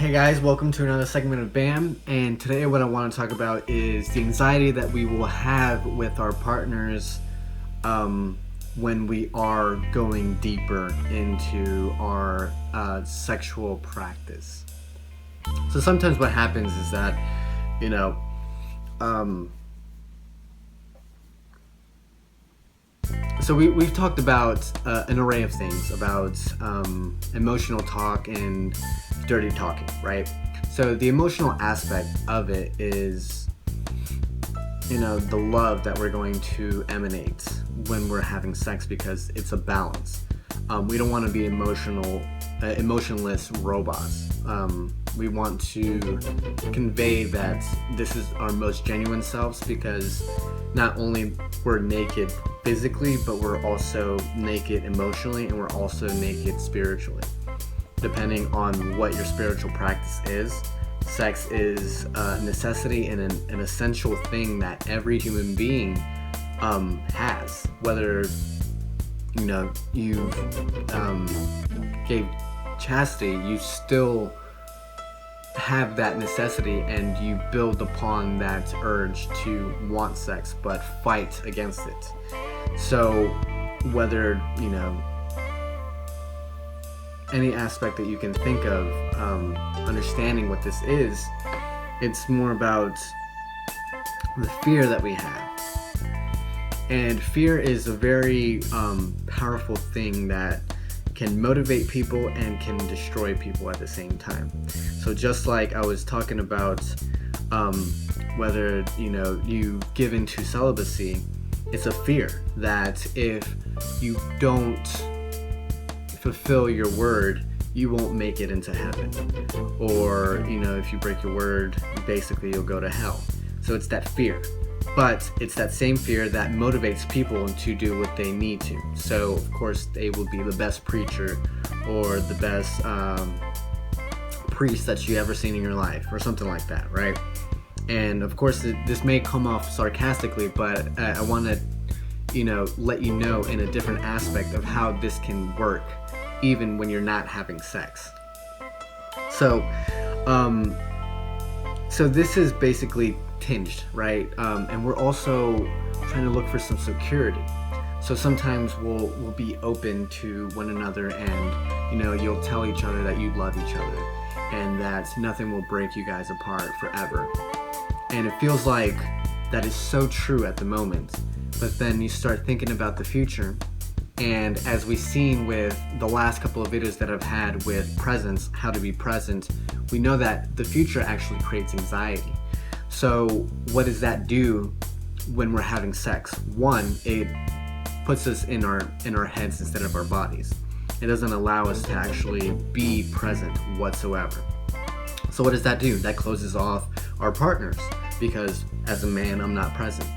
Hey guys, welcome to another segment of BAM. And today, what I want to talk about is the anxiety that we will have with our partners when we are going deeper into our sexual practice. So sometimes what happens is that, you know, so we've talked about an array of things about emotional talk and dirty talking, right? So the emotional aspect of it is, the love that we're going to emanate when we're having sex, because it's a balance. We don't want to be emotionless robots. We want to convey that this is our most genuine selves, because not only we're naked physically, but we're also naked emotionally, and we're also naked spiritually. Depending on what your spiritual practice is, sex is a necessity and an essential thing that every human being has. Whether you gave chastity, you still have that necessity, and you build upon that urge to want sex but fight against it. So whether any aspect that you can think of, understanding what this is, it's more about the fear that we have. And fear is a very powerful thing that can motivate people and can destroy people at the same time. So just like I was talking about whether you give into celibacy, it's a fear that if you don't fulfill your word, you won't make it into heaven, or if you break your word, basically you'll go to hell. So it's that fear, but it's that same fear that motivates people to do what they need to. So of course they will be the best preacher or the best priest that you ever seen in your life, or something like that, right? And of course this may come off sarcastically, but I want to let you know in a different aspect of how this can work even when you're not having sex. So this is basically tinged, right? And we're also trying to look for some security. So sometimes we'll be open to one another, and you'll tell each other that you love each other and that nothing will break you guys apart forever. And it feels like that is so true at the moment, but then you start thinking about the future. And as we've seen with the last couple of videos that I've had with presence, how to be present, we know that the future actually creates anxiety. So what does that do when we're having sex? One, it puts us in our heads instead of our bodies. It doesn't allow us to actually be present whatsoever. So what does that do? That closes off our partners, because as a man, I'm not present.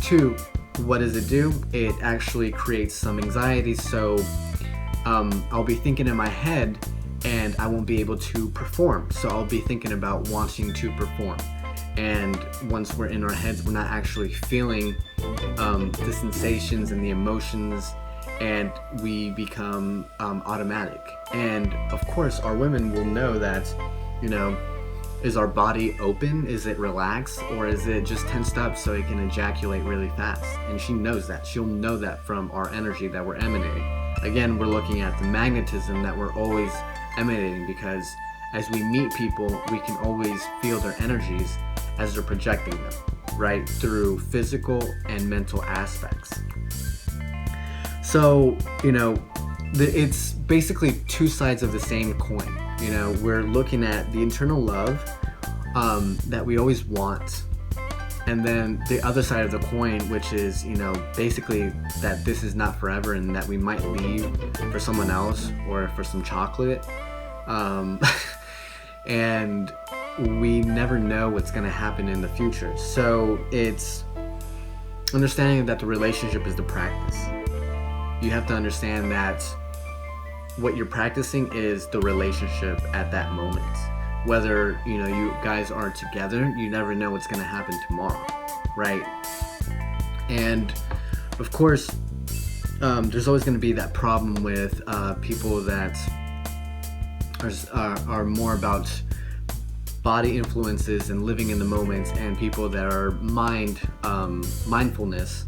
Two, what does it do? It actually creates some anxiety. So I'll be thinking in my head and I won't be able to perform. So I'll be thinking about wanting to perform. And once we're in our heads, we're not actually feeling the sensations and the emotions, and we become automatic. And of course, our women will know that, is our body open? Is it relaxed? Or is it just tensed up so it can ejaculate really fast? And she knows that. She'll know that from our energy that we're emanating. Again, we're looking at the magnetism that we're always emanating, because as we meet people, we can always feel their energies as they're projecting them, right? Through physical and mental aspects. So, it's basically two sides of the same coin. We're looking at the internal love that we always want, and then the other side of the coin, which is basically that this is not forever, and that we might leave for someone else or for some chocolate, and we never know what's going to happen in the future. So it's understanding that the relationship is the practice. You have to understand that what you're practicing is the relationship at that moment. Whether you guys are together, you never know what's going to happen tomorrow, right? And of course, there's always going to be that problem with people that are more about body influences and living in the moment, and people that are mindfulness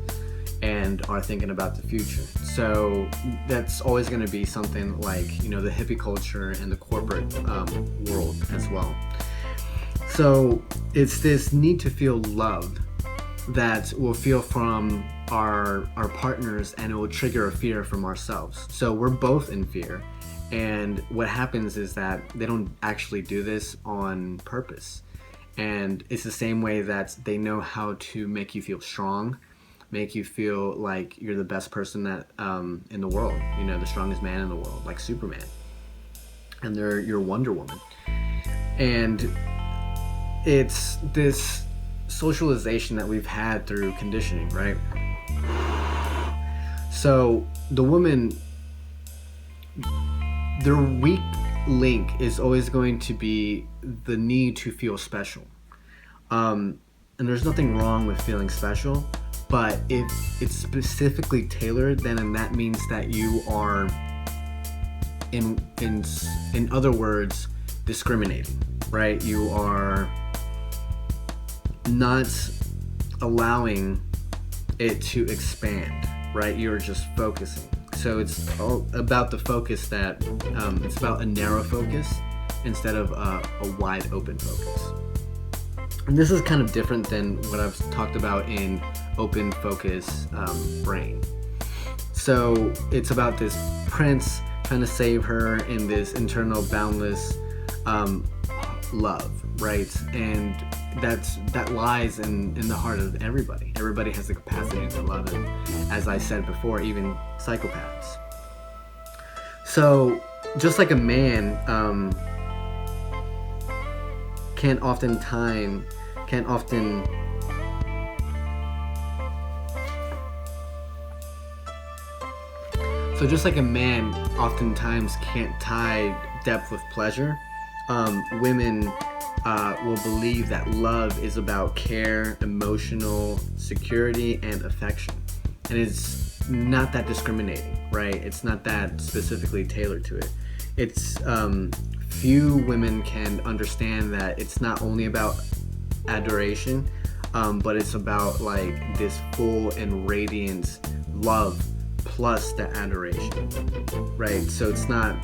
and are thinking about the future. So that's always going to be something like, the hippie culture and the corporate world as well. So it's this need to feel loved that we'll feel from our partners, and it will trigger a fear from ourselves. So we're both in fear. And what happens is that they don't actually do this on purpose. And it's the same way that they know how to make you feel strong, make you feel like you're the best person that in the world, the strongest man in the world, like Superman. And they're your Wonder Woman. And it's this socialization that we've had through conditioning, right? So the woman, their weak link is always going to be the need to feel special. And there's nothing wrong with feeling special, but if it's specifically tailored, then that means that you are, in other words, discriminating, right? You are not allowing it to expand, right? You're just focusing. So it's all about the focus that, it's about a narrow focus instead of a wide open focus. And this is kind of different than what I've talked about in open focus brain. So it's about this prince trying to save her in this internal boundless love, right? And that lies in the heart of everybody. Everybody has the capacity to love, and as I said before, even psychopaths. So just like a man can't often So just like a man oftentimes can't tie depth with pleasure, women will believe that love is about care, emotional security, and affection. And it's not that discriminating, right? It's not that specifically tailored to it. It's few women can understand that it's not only about adoration, but it's about like this full and radiant love plus the adoration, right? So it's not,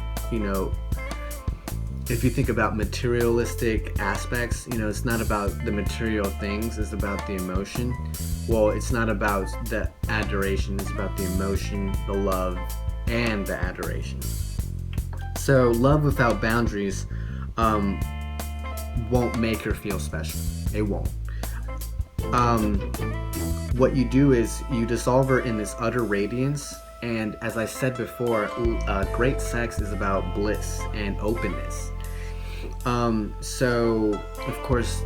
if you think about materialistic aspects, it's not about the material things, it's about the emotion. Well, it's not about the adoration, it's about the emotion, the love, and the adoration. So love without boundaries won't make her feel special. It won't. What you do is you dissolve her in this utter radiance, and as I said before, great sex is about bliss and openness. So of course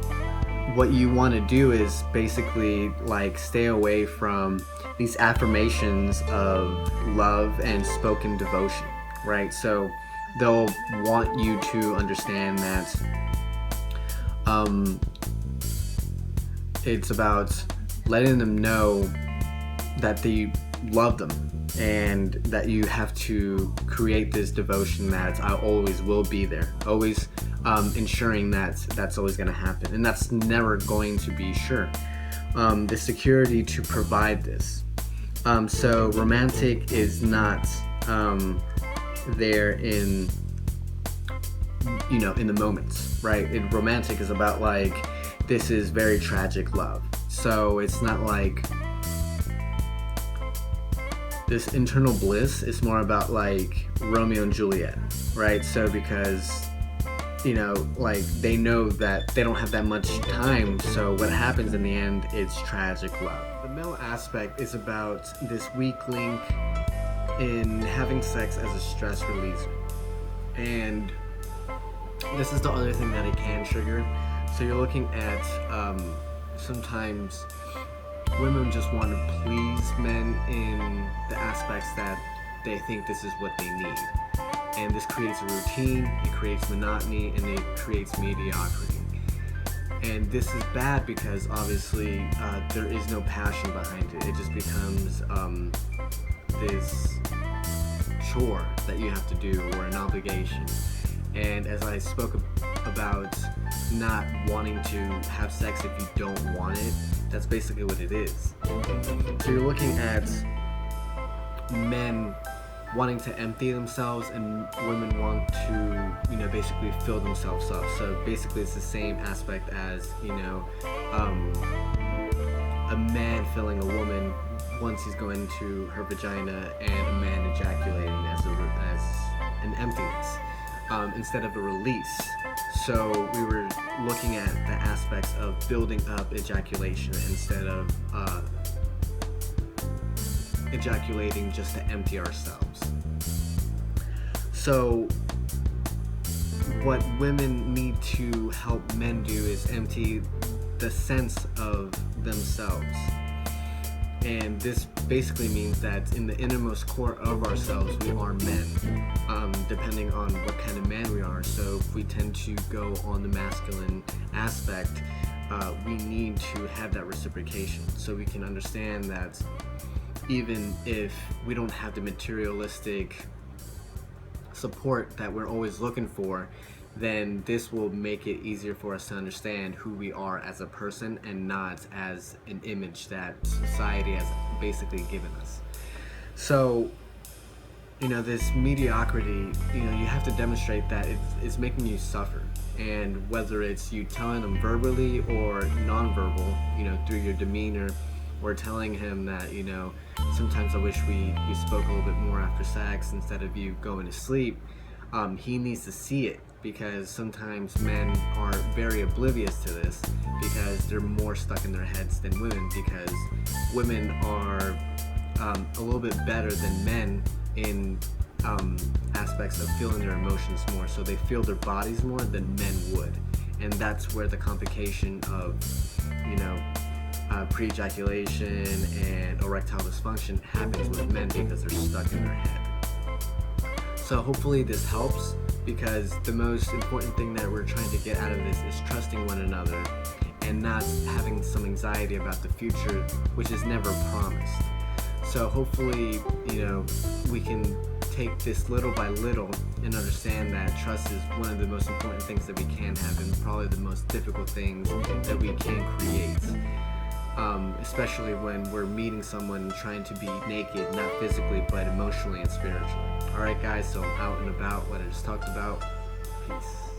what you want to do is basically like stay away from these affirmations of love and spoken devotion, right? So they'll want you to understand that it's about letting them know that they love them, and that you have to create this devotion that I always will be there, always ensuring that that's always going to happen, and that's never going to be sure. The security to provide this. So romantic is not there in the moments, right? Romantic is about like, this is very tragic love. So it's not like this internal bliss. It's more about like Romeo and Juliet, right? So because like they know that they don't have that much time, so what happens in the end is tragic love. The male aspect is about this weak link in having sex as a stress releaser, and this is the other thing that it can trigger. So you're looking at sometimes women just want to please men in the aspects that they think this is what they need. And this creates a routine, it creates monotony, and it creates mediocrity. And this is bad because obviously there is no passion behind it. It just becomes this chore that you have to do, or an obligation. And as I spoke about not wanting to have sex if you don't want it, that's basically what it is. So you're looking at men wanting to empty themselves and women want to, basically fill themselves up. So basically it's the same aspect as, a man filling a woman once he's going to her vagina, and a man ejaculating as an emptiness, instead of a release. So we were looking at the aspects of building up ejaculation instead of ejaculating just to empty ourselves. So what women need to help men do is empty the sense of themselves. And this basically means that in the innermost core of ourselves, we are men, depending on what kind of man we are. So if we tend to go on the masculine aspect, we need to have that reciprocation so we can understand that even if we don't have the materialistic support that we're always looking for, then this will make it easier for us to understand who we are as a person and not as an image that society has basically given us. So, this mediocrity, you have to demonstrate that it's making you suffer. And whether it's you telling them verbally or nonverbal, through your demeanor, or telling him that, sometimes I wish we spoke a little bit more after sex instead of you going to sleep, he needs to see it, because sometimes men are very oblivious to this because they're more stuck in their heads than women, because women are a little bit better than men in aspects of feeling their emotions more. So they feel their bodies more than men would, and that's where the complication of pre-ejaculation and erectile dysfunction happens with men, because they're stuck in their head. So hopefully this helps, because the most important thing that we're trying to get out of this is trusting one another and not having some anxiety about the future, which is never promised. So hopefully, we can take this little by little and understand that trust is one of the most important things that we can have, and probably the most difficult things that we can create. Especially when we're meeting someone trying to be naked, not physically, but emotionally and spiritually. Alright guys, so I'm out and about what I just talked about. Peace.